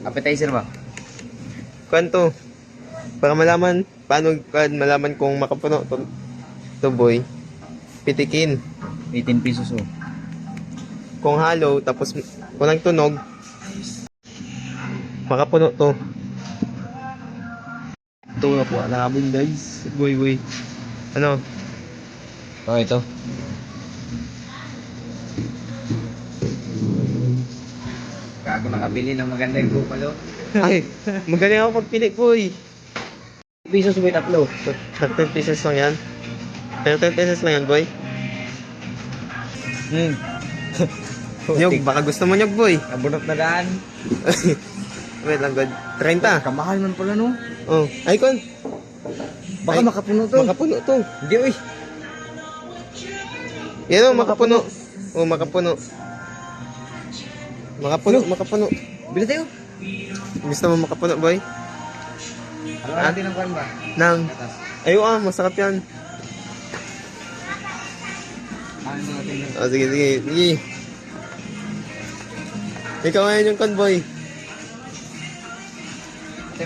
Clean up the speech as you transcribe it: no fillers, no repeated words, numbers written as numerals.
Appetizer ba? Kanto. Para malaman, malaman kung makapuno to boy. Pitikin. 18 pesos oh. Kung halo, tapos walang tunog, makapuno to. Ito na po namin guys. Boy. Ano? Oh, ito. Ako nakabili ng magandang bukalo. Ay, magaling ako pagpili, boy. Pesos may tatlo. 13 pieces lang yan. 13 pesos lang yan, boy. Nyog, baka gusto mo nyog, boy. Nabunot na daan. Wait lang, god. 30. Kamahal man pala no. Oh, ay, kon. Baka Ay, makapuno to. Makapuno to. Hindi uy. Yan o, makapuno. Oh, makapuno. Makapuno. Bili tayo. Gusto mo makapuno, boy? Ano natin ang kwan ba? Nang. Atas. Ayo masarap yan. Ano natin yun? Oh, sige. Ikaw ngayon yung convoy. Ate,